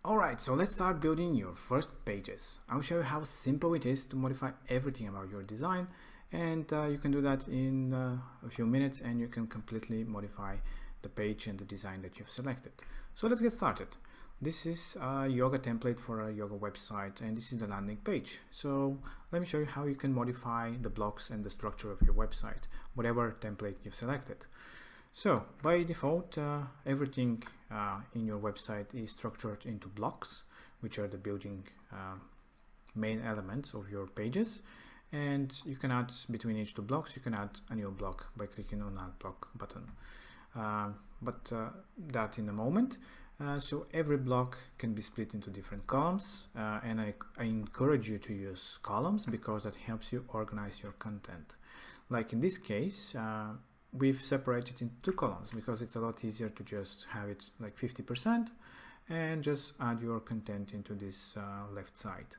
Alright, so let's start building your first pages. I'll show you how simple it is to modify everything about your design, and you can do that in a few minutes, and you can completely modify the page and the design that you've selected. So let's get started. This is a yoga template for a yoga website, and this is the landing page. So let me show you how you can modify the blocks and the structure of your website, whatever template you've selected. So by default, everything in your website is structured into blocks, which are the building main elements of your pages. And you can add between each two blocks, you can add a new block by clicking on Add Block button. But that in a moment. So every block can be split into different columns, and I encourage you to use columns because that helps you organize your content. Like in this case, we've separated into two columns because it's a lot easier to just have it like 50% and just add your content into this left side.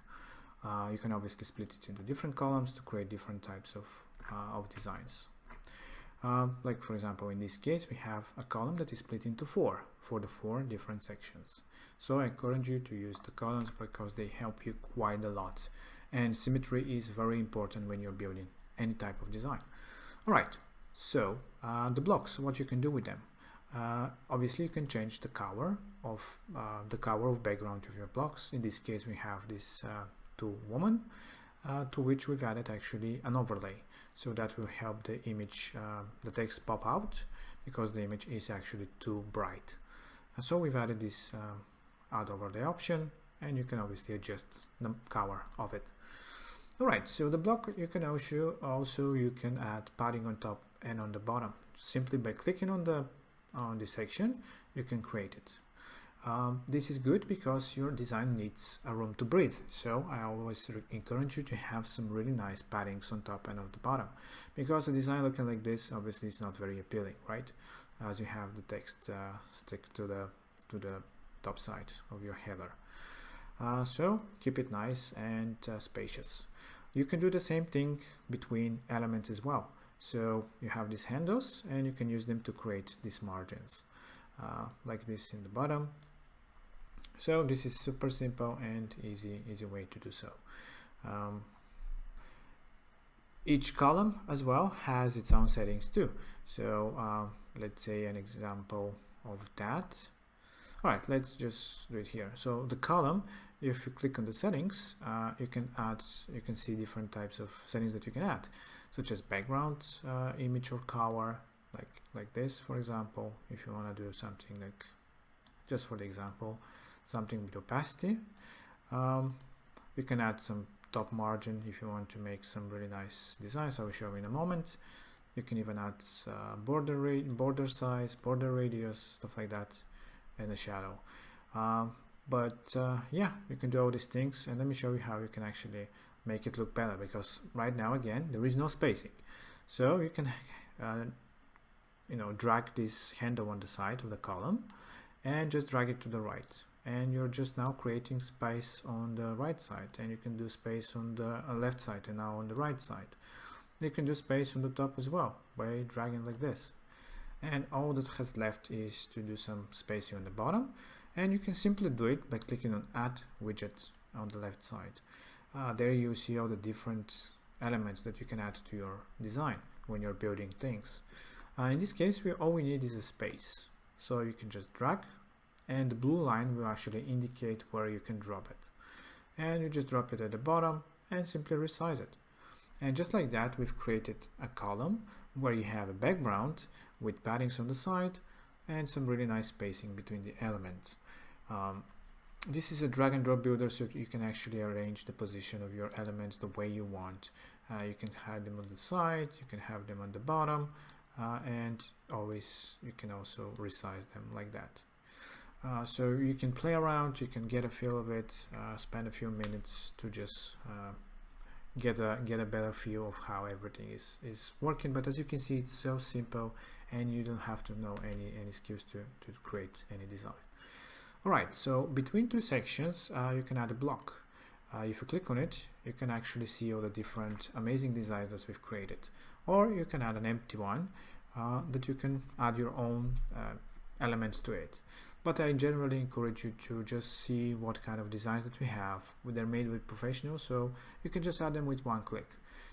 You can obviously split it into different columns to create different types of designs. Like for example, in this case, we have a column that is split into four for the 4 different sections. So I encourage you to use the columns because they help you quite a lot. And symmetry is very important when you're building any type of design. All right. So the blocks, what you can do with them. Obviously you can change the color of background of your blocks. In this case we have this two women to which we've added actually an overlay, so that will help the image, the text pop out because the image is actually too bright. So we've added this add overlay option, and you can obviously adjust the color of it. Alright, so the block you can also you can add padding on top and on the bottom. Simply by clicking on the section, you can create it. This is good because your design needs a room to breathe. So I always encourage you to have some really nice paddings on top and on the bottom, because a design looking like this obviously is not very appealing, right? As you have the text stick to the top side of your header. So keep it nice and spacious. You can do the same thing between elements as well. So you have these handles and you can use them to create these margins like this in the bottom. So this is super simple and easy way to do so. Each column as well has its own settings too. So let's say an example of that. All right, let's just do it here. So the column, if you click on the settings, you can see different types of settings that you can add, such as background, image or color, like this, for example. If you want to do something like, just for the example, something with opacity, you can add some top margin if you want to make some really nice designs. I will show you in a moment. You can even add border size, border radius, stuff like that, and a shadow. Yeah, you can do all these things, and let me show you how you can actually make it look better, because right now again there is no spacing. So you can drag this handle on the side of the column and just drag it to the right, and you're just now creating space on the right side, and you can do space on the left side and now on the right side. You can do space on the top as well by dragging like this. And all that has left is to do some spacing on the bottom, and you can simply do it by clicking on Add Widget on the left side. There you see all the different elements that you can add to your design when you're building things. In this case, all we need is a space, so you can just drag, and the blue line will actually indicate where you can drop it, and you just drop it at the bottom and simply resize it. And just like that, we've created a column where you have a background with paddings on the side and some really nice spacing between the elements. This is a drag and drop builder, so you can actually arrange the position of your elements the way you want. You can have them on the side, you can have them on the bottom, and always you can also resize them like that. So you can play around, you can get a feel of it, spend a few minutes to just get a better feel of how everything is working. But as you can see, it's so simple, and you don't have to know any skills to create any design. All right, so between two sections, you can add a block. If you click on it, you can actually see all the different amazing designs that we've created. Or you can add an empty one that you can add your own elements to it. but I generally encourage you to just see what kind of designs that we have. They're made with professionals, so you can just add them with one click.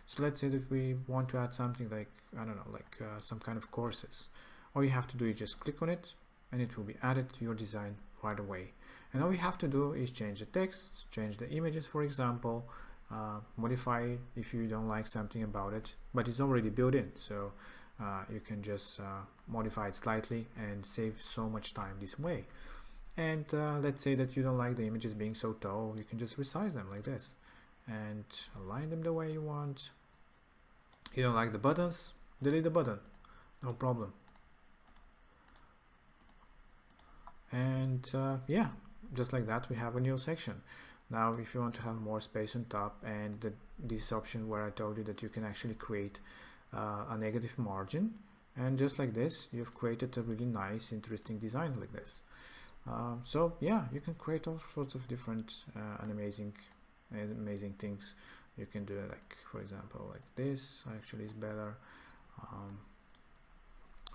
So let's say that we want to add something like, I don't know, like some kind of courses. All you have to do is just click on it and it will be added to your design right away. And all you have to do is change the text, change the images, for example, modify if you don't like something about it, but it's already built in, so you can just modify it slightly and save so much time this way. And let's say that you don't like the images being so tall, you can just resize them like this and align them the way you want. You don't like the buttons, delete the button, no problem. And yeah, just like that we have a new section. Now if you want to have more space on top, and this option where I told you that you can actually create a negative margin, and just like this you've created a really nice interesting design like this. So yeah, you can create all sorts of different and amazing things. You can do it like, for example, like this actually is better.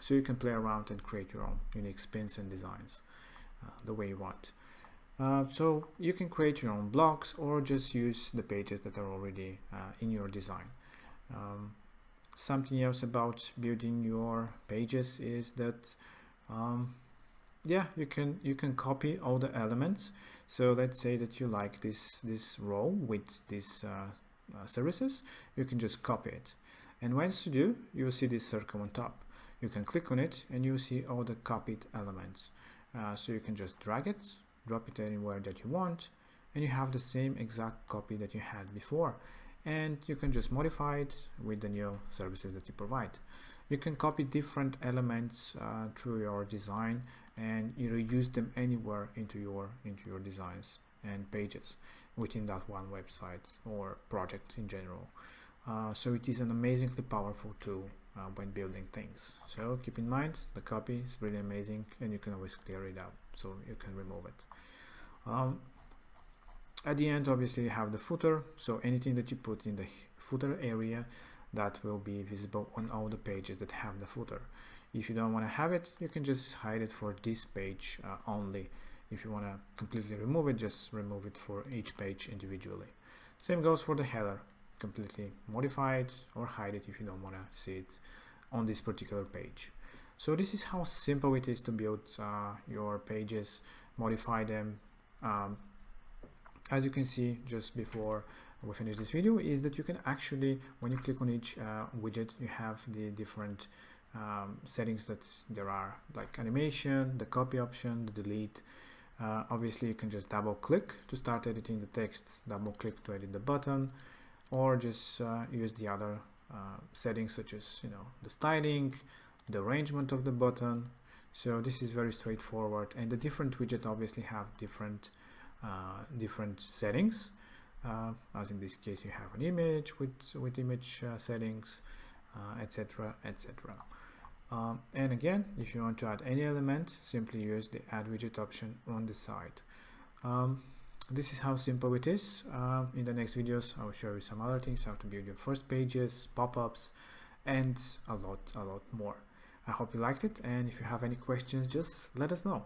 So you can play around and create your own unique spins and designs the way you want. So you can create your own blocks or just use the pages that are already in your design. Something else about building your pages is that yeah, you can copy all the elements. So let's say that you like this row with these services, you can just copy it, and once you do, you'll see this circle on top. You can click on it and you'll see all the copied elements. So you can just drag it, drop it anywhere that you want, and you have the same exact copy that you had before, and you can just modify it with the new services that you provide. You can copy different elements through your design and you reuse them anywhere into your designs and pages within that one website or project in general. So it is an amazingly powerful tool when building things. So keep in mind, the copy is really amazing and you can always clear it out, so you can remove it. At the end, obviously, you have the footer, so anything that you put in the footer area, that will be visible on all the pages that have the footer. If you don't want to have it, you can just hide it for this page only. If you want to completely remove it, just remove it for each page individually. Same goes for the header. Completely modify it or hide it if you don't want to see it on this particular page. So this is how simple it is to build your pages, modify them. As you can see just before we finish this video, is that you can actually, when you click on each widget, you have the different settings that there are, like animation, the copy option, the delete. Obviously you can just double click to start editing the text, double click to edit the button, or just use the other settings such as, you know, the styling, the arrangement of the button. So this is very straightforward, and the different widgets obviously have different settings. As in this case, you have an image with image settings, etc, etc. And again, if you want to add any element, simply use the add widget option on the side. This is how simple it is. In the next videos, I'll show you some other things, how to build your first pages, pop-ups, and a lot more. I hope you liked it, and if you have any questions, just let us know.